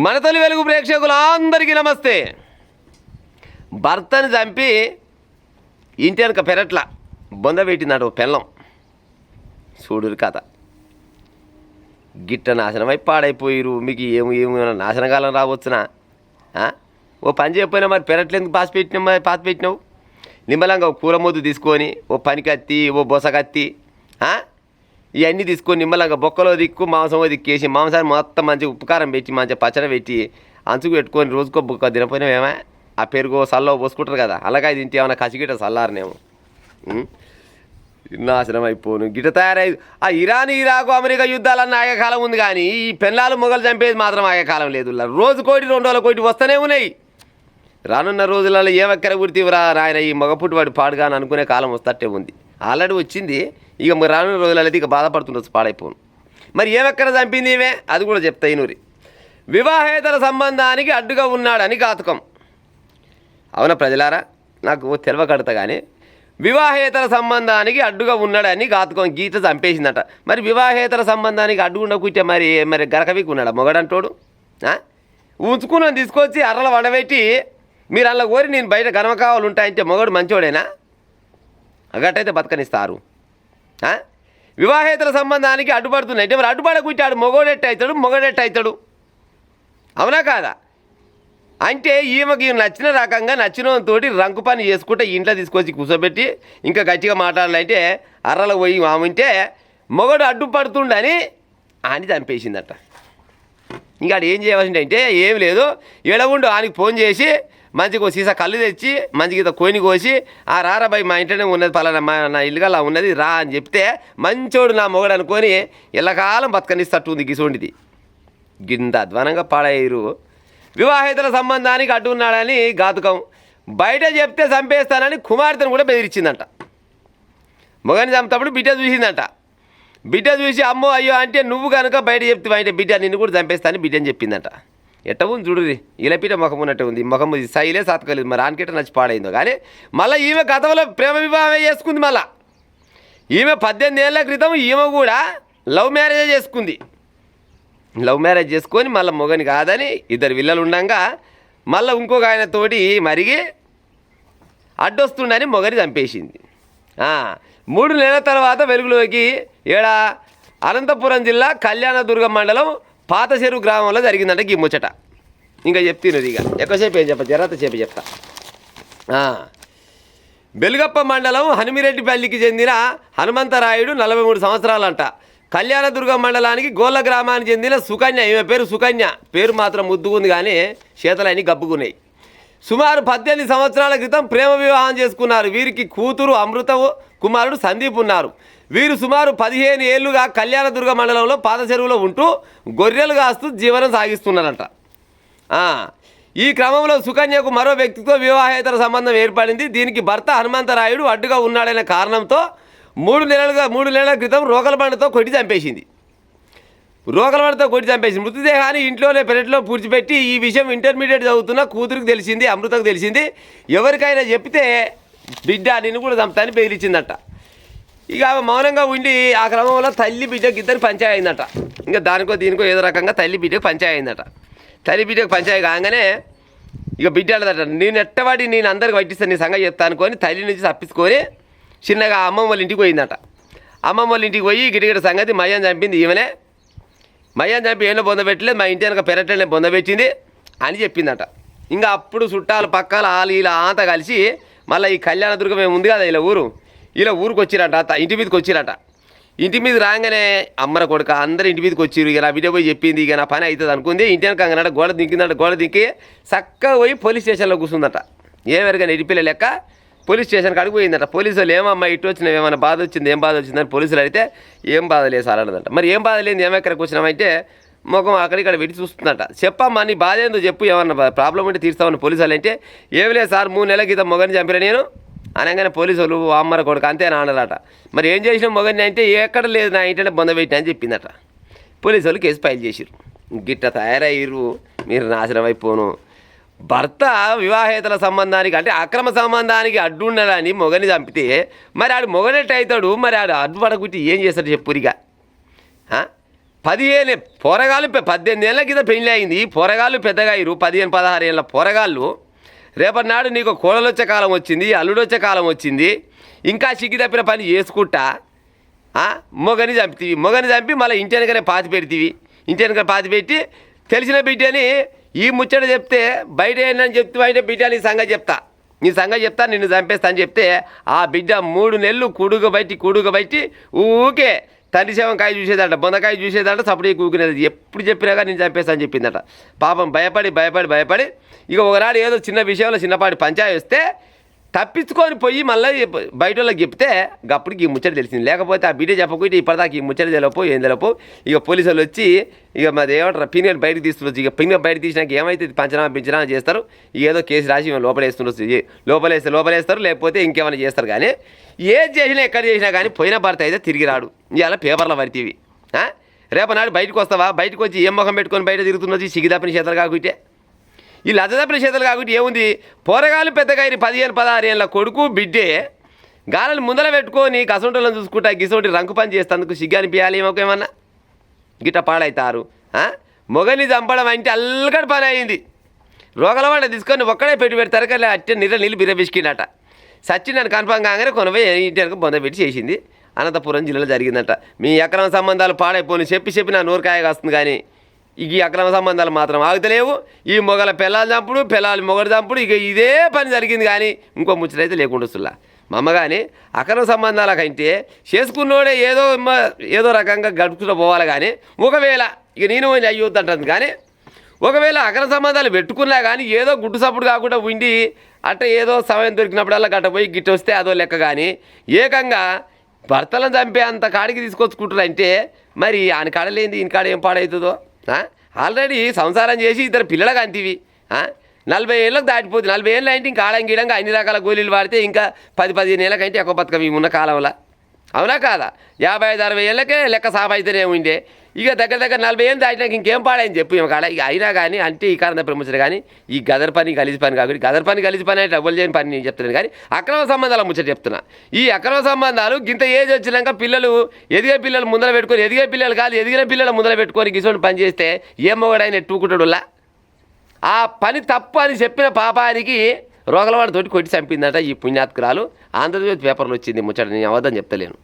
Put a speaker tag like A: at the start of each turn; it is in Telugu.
A: మన తొలి వెలుగు ప్రేక్షకులందరికీ నమస్తే. భర్తని చంపి ఇంటి వెనక పెరట్ల బొంద పెట్టినాడు పెళ్ళం. చూడురు కథ. గిట్ట నాశనమై పాడైపోయిరు. మీకు ఏమైనా నాశనకాలం రావచ్చునా? ఓ పని చెప్పినా మరి పెరట్లు ఎందుకు పాతి పెట్టినావు? నిమ్మలంగా కూర మొద్దు తీసుకొని ఓ పని కత్తి ఓ బొస కత్తి ఇవన్నీ తీసుకొని నిమ్మలంగా బొక్కలో దిక్కు మాంసం దిక్కేసి మాంసాన్ని మొత్తం మంచిగా ఉప్పు కారం పెట్టి మంచిగా పచ్చడి పెట్టి అంచుకు పెట్టుకొని రోజుకో బొక్క తినపోయినామేమో. ఆ పెరుగు సల్లో పోసుకుంటారు కదా, అలాగే తింటే ఏమైనా కసిగిట చల్లారనేమో. నాశనం అయిపోను గిట తయారై. ఆ ఇరాన్ ఇరాకు అమెరికా యుద్ధాలన్న ఆగే కాలం ఉంది, కానీ ఈ పెళ్ళాలు మొగలు చంపేది మాత్రం ఆగే కాలం లేదు. రోజు కోటి 2 రోజుల కోటి వస్తూనే ఉన్నాయి. రానున్న రోజులలో ఏమక్కర గుర్తివరా నాయన ఈ మగపుట్టువాడు పాడుగాని అనుకునే కాలం వస్తట్టే ఉంది. ఆల్రెడీ వచ్చింది. ఇక రానున్న రోజులలో ఇక బాధపడుతుండొచ్చు పాడైపోను. మరి ఏమక్కర చంపింది ఏమే అది కూడా చెప్తా ఇనూరి. వివాహేతర సంబంధానికి అడ్డుగా ఉన్నాడని ఘాతుకం. అవునా ప్రజలారా, నాకు తెలవకడతా కానీ వివాహేతర సంబంధానికి అడ్డుగా ఉన్నాడని ఘాతుకం గీత చంపేసిందట. మరి వివాహేతర సంబంధానికి అడ్డుకుండా కూర్చే మరి గరకవికి ఉన్నాడా మొగడంటోడు? ఉంచుకున్నాను తీసుకొచ్చి అర్రల వండబెట్టి మీరు అలా కోరి నేను బయట గర్మకావాలు ఉంటాయంటే మొగడు మంచోడేనా? అగట్టయితే బతకనిస్తారు. వివాహేతర సంబంధానికి అడ్డుపడుతున్నాయి అంటే మరి అడ్డుపడకుంటాడు మొగడెట్టవుతాడు. అవునా కాదా? అంటే ఈమెకి నచ్చిన రకంగా నచ్చినంతో రంకు పని చేసుకుంటే ఇంట్లో తీసుకొచ్చి కూర్చోబెట్టి ఇంకా గట్టిగా మాట్లాడాలంటే అర్రలో పోయి మామింటే మొగడు అడ్డుపడుతుండని అని చంపేసిందట. ఇంకా ఆడు ఏం చేయవలసింది అంటే ఏం లేదు, ఎడవుండు ఆయనకి ఫోన్ చేసి మంచిగా సీసా కళ్ళు తెచ్చి మంచిగా కోని కోసి రారాబాయి మా ఇంట్లోనే ఉన్నది పలానా నా ఇల్లుగా ఉన్నది రా అని చెప్తే మంచోడు నా మొగడు అనుకొని ఎల్లకాలం బతకనిస్తట్టుంది గిసోండిది. గింత అధ్వానంగా పాడయ్యారు. వివాహేతర సంబంధానికి అడ్డు ఉన్నాడని ఘాతుకం. బయట చెప్తే చంపేస్తానని కుమార్తెను కూడా బెదిరించిందంట. మొగని చంపేటప్పుడు బిడ్డ చూసిందంట. బిడ్డ చూసి అమ్మో అయ్యో అంటే నువ్వు కనుక బయట చెప్తే బయట బిడ్డ నిన్ను కూడా చంపేస్తానని బిడ్డని చెప్పిందంట. ఎట్ట ఉంది చూడురి, ఇలపీట ముఖం ఉన్నట్టు ఉంది. ముఖం సైలే సాతకలేదు. మరి ఆనకిట నచ్చి పాడైందో కానీ మళ్ళీ ఈమె గతంలో ప్రేమ వివాహమే చేసుకుంది. మళ్ళీ ఈమె 18 ఏళ్ల క్రితం ఈమె కూడా లవ్ మ్యారేజే చేసుకుంది. లవ్ మ్యారేజ్ చేసుకొని మళ్ళీ మొగని కాదని 2 పిల్లలు ఉండగా మళ్ళీ ఇంకొక ఆయనతోటి మరిగి అడ్డొస్తుండని మొగని చంపేసింది. 3 నెలల తర్వాత వెలుగులోకి అనంతపురం జిల్లా కళ్యాణదుర్గం మండలం పాత చెరువు గ్రామంలో జరిగిందంట ఈ ముచ్చట. ఇంకా చెప్తున్నది. ఇక ఎక్కువసేపు ఏం చెప్ప జరతసేపు చెప్తా. బెలుగప్ప మండలం హనుమిరెడ్డిపల్లికి చెందిన హనుమంతరాయుడు 43 సంవత్సరాలంట. కళ్యాణదుర్గం మండలానికి గోళ్ళ గ్రామానికి చెందిన సుకన్య, ఈమె పేరు సుకన్య. పేరు మాత్రం ముద్దుకుంది కానీ చేతలన్నీ గబ్బుకున్నాయి. సుమారు 18 సంవత్సరాల క్రితం ప్రేమ వివాహం చేసుకున్నారు. వీరికి కూతురు అమృతవు, కుమారుడు సందీప్ ఉన్నారు. వీరు సుమారు 15 ఏళ్లుగా కళ్యాణదుర్గ మండలంలో పాత చెరువులో ఉంటూ గొర్రెలు కాస్తూ జీవనం సాగిస్తున్నారంట. ఈ క్రమంలో సుకన్యకు మరో వ్యక్తితో వివాహేతర సంబంధం ఏర్పడింది. దీనికి భర్త హనుమంతరాయుడు అడ్డుగా ఉన్నాడనే కారణంతో 3 నెలల క్రితం రోకలబండతో కొట్టి చంపేసింది. మృతదేహాన్ని ఇంట్లోనే పెరట్లో పూడ్చిపెట్టి ఈ విషయం ఇంటర్మీడియట్ చదువుతున్న కూతురికి తెలిసింది, అమృతకు తెలిసింది. ఎవరికైనా చెప్తే బిడ్డ నిన్ను కూడా చంపుతాని బెదిరించిందట. ఇక మౌనంగా ఉండి ఆ క్రమంలో తల్లి బిడ్డకి 2 పంచాయి అయిందట. ఇంకా దీనికో ఏదో రకంగా తల్లి బిడ్డకు పంచాయి అయిందట. తల్లి బిడ్డకు పంచాయి కాగానే ఇక బిడ్డ అన్నదట, నేను ఎట్టవాడి నేను అందరికి పట్టిస్తాను, నీ సంగతి చెప్తాను అనుకొని తల్లి నుంచి తప్పించుకొని చిన్నగా అమ్మమ్మ వాళ్ళ ఇంటికి పోయిందట. అమ్మమ్మ వాళ్ళ ఇంటికి పోయి గిటగిట సంగతి మయ్యని చంపింది ఈమెనే. మయ్యని చంపి ఏమో బొందబెట్టలేదు, మా ఇంటి వెనక పెరట్లనే బొందబెట్టింది అని చెప్పిందట. ఇంకా అప్పుడు చుట్టాలు పక్కల వాళ్ళు ఇలా అంతా కలిసి మళ్ళీ ఈ కళ్యాణదుర్గం ఏముంది కదా ఇలా ఊరికి వచ్చిరట. ఇంటి మీదకి వచ్చిరట. ఇంటి మీద రాగానే అమ్మర కొడుక అందరూ ఇంటి మీదకి వచ్చిరు. ఇక నా బిడ్డ పోయి చెప్పింది, ఇక నా పని అవుతుంది అనుకుంది. ఇంటి వెనక గోడ దింకిందట. గోడ దింకి చక్కగా పోయి పోలీస్ స్టేషన్లో కూర్చుందట. ఏమెరగా ఎడిపిల్ల లెక్క పోలీస్ స్టేషన్కి అడిగిపోయిందట. పోలీసు వాళ్ళు ఏమమ్మా ఇటు వచ్చినావు, ఏమన్నా బాధ వచ్చింది, ఏం బాధ వచ్చిందని పోలీసులు అడిగితే ఏం బాధ లేదు సార్ అన్నదంట. మరి ఏం బాధ లేదు, ఏమెక్కడికి వచ్చినామంటే ముఖం అక్కడిక్కడ పెట్టి చూస్తుందట. చెప్పమ్మా నీ బాధ ఏందో చెప్పు, ఏమన్నా ప్రాబ్లం ఉంటే తీర్స్తామని పోలీసు వాళ్ళు అంటే ఏమి లేదు సార్ 3 నెలల క్రితం మొగని చంపిన నేను అనగానే పోలీసు వాళ్ళు అమ్మర కొడుకు అంతే నాన్నదట. మరి ఏం చేసిన మొగని అంటే ఎక్కడ లేదు నా ఇంటనే బొందబెట్టిన అని చెప్పిందట. పోలీసు వాళ్ళు కేసు ఫైల్ చేసిరు. గిట్ట తయారయ్యారు. మీరు నాశనం అయిపోను. భర్త వివాహేతర సంబంధానికి అంటే అక్రమ సంబంధానికి అడ్డుండాలని మొగని చంపితే మరి ఆడు మొగనెట్టు అవుతాడు. మరి ఆడు అడ్డుపడకుంటే ఏం చేస్తాడు చెప్పురిగా? 15 పోరగాళ్ళు 18 ఏళ్ళ కింద పెళ్ళి అయింది. పోరగాళ్ళు పెద్దగా అయ్యారు, 15-16 ఏళ్ళ పోరగాళ్ళు. రేపటి నాడు నీకు కోడలు వచ్చే కాలం వచ్చింది, అల్లుడు వచ్చే కాలం వచ్చింది. ఇంకా సిగ్గి తప్పిన పని చేసుకుంటా మొగని చంపుతీవి. మొగని చంపి మళ్ళీ ఇంటి వెనకనే పాతి పెడతీవి. ఇంటి వెనక పాతి పెట్టి తెలిసిన బిడ్డని ఈ ముచ్చట చెప్తే బయట ఏంటని చెప్తే బయట బిడ్డ నీ సంగతి చెప్తా నిన్ను చంపేస్తా అని చెప్తే ఆ బిడ్డ 3 నెలలు కూడుగబట్టి ఊకే తండ్రి శవంకాయ చూసేదంట, బొందకాయ చూసేదంట, సపడి కూకునేది. ఎప్పుడు చెప్పినా కానీ నేను చంపేస్తా అని చెప్పిందట. పాపం భయపడి ఇక ఒకనాడు ఏదో చిన్న విషయంలో చిన్నపాటి పంచాయతీ వస్తే తప్పించుకొని పోయి మళ్ళీ బయట వాళ్ళకి చెప్తే అప్పటికి ఈ ముచ్చట తెలిసింది. లేకపోతే ఆ బిడ్డ చెప్పకపోతే ఇప్పటిదాకా ఈ ముచ్చట ఏం తెలియపో. ఇక పోలీసు వాళ్ళు వచ్చి ఇక మాది ఏమంటారు పిన్నెలు బయటకు తీస్తుండొచ్చు. ఇక పిన్నెలు బయట తీసినాక ఏమైతే పంచనా చేస్తారు. ఏదో కేసు రాసి లోపలేస్తుండొచ్చు. లోపలేస్తారు, లేకపోతే ఇంకేమైనా చేస్తారు. కానీ ఏది చేసినా ఎక్కడ చేసినా కానీ పోయిన భర్త అయితే తిరిగి రాడు. ఇవాళ పేపర్లో పడితేవి. రేపనాడు బయటకు వస్తావా, బయటకు వచ్చి ఏం ముఖం పెట్టుకొని బయట తిరుగుతుండొచ్చు. సిగిదాపిన చేతలు కాకుంటే ఈ లజ్జదప్పిన చేతులు కాబట్టి ఏముంది. పోరగాలు పెద్దగా 15-16 ఏళ్ళ కొడుకు బిడ్డే గాలను ముందర పెట్టుకొని కసంటోళ్ళని చూసుకుంటా గిసోటి రంకు పని చేస్తేందుకు సిగ్గు అనిపించాలి. ఏమన్నా గిట్ట పాడవుతారు. మొగని చంపడం అంటే అల్లకడి పని అయింది. రోగల వాడ తీసుకొని ఒక్కడే పెడతారు కానీ అట్టే నీళ్ళు బిరబిసికినట. సచ్చి నన్ను కన్ఫామ్ కాగానే కొనపోయి ఇంటి వెనక బొంద పెట్టి చేసింది. అనంతపురం జిల్లాలో జరిగిందట. మీ అక్రమ సంబంధాలు పాడైపోయి చెప్పి నా నూరకాయ కాస్తుంది. కానీ ఇక ఈ అక్రమ సంబంధాలు మాత్రం ఆగుతలేవు. ఈ మొగల పిల్లలు చంపుడు, పిల్లలు మొగడు చంపుడు, ఇక ఇదే పని జరిగింది. కానీ ఇంకో ముచ్చటైతే లేకుండా వస్తుల్లా. మా అమ్మ కానీ అక్రమ సంబంధాలకంటే చేసుకున్నోడే ఏదో రకంగా గడుపుతూ పోవాలి. కానీ ఒకవేళ ఇక నేను అయ్యొద్దంటుంది. కానీ ఒకవేళ అక్రమ సంబంధాలు పెట్టుకున్నా కానీ ఏదో గుడ్డు సప్పుడు కాకుండా ఉండి అట్ట ఏదో సమయం దొరికినప్పుడల్లా గట్ట పోయి గిట్ట వస్తే అదో లెక్క. కానీ ఏకంగా భర్తలను చంపే అంత కాడికి తీసుకొచ్చుకుంటారంటే మరి ఆయన కాడలేంది ఈయన కాడ ఏం పాడవుతుందో. ఆల్రెడీ సంసారం చేసి 2 పిల్లలకు అంటివి. 40 ఏళ్ళకు దాటిపోతుంది. 40 ఏళ్ళు అంటే ఇంకా ఆడంగిడంగా అన్ని రకాల గోళీలు వాడితే ఇంకా 10-15 ఏళ్ళకంటే ఎక్కువ బతకం ఈ ఉన్న కాలంలో. అవునా కాదా? 55-60 ఏళ్ళకే లెక్క సాపైతేనే ఉండే. ఇక దగ్గర 40 ఏళ్ళు దాటినాక ఇంకేం పాడని చెప్పు ఏమో కాడ. ఇక అయినా కానీ అంటే ఈ కారణం ప్రముఖులు. కానీ ఈ గదర్ పని గలీజు పని కాబట్టి గదర్ పని గలీజు పని అంటే డబ్బులు చేయని పని నేను చెప్తున్నాను. కానీ అక్రమ సంబంధాల ముచ్చట చెప్తున్నా. ఈ అక్రమ సంబంధాలు గింత ఏజ్ వచ్చినాక పిల్లలు ఎదిగే పిల్లలు ముందర పెట్టుకొని ఎదిగే పిల్లలు కాదు ఎదిగిన పిల్లలు ముందర పెట్టుకొని గిసోని పని చేస్తే ఏం మొగడైనా ఎట్టుకుంటాడులా. ఆ పని తప్పు అని చెప్పిన పాపానికి రోగలవాడితోటి కొట్టి చంపిందట ఈ పుణ్యాత్కురాలు. ఆంధ్రజ్యోతి పేపర్లో వచ్చింది ముచ్చట. నేను అవద్దని చెప్తలేను.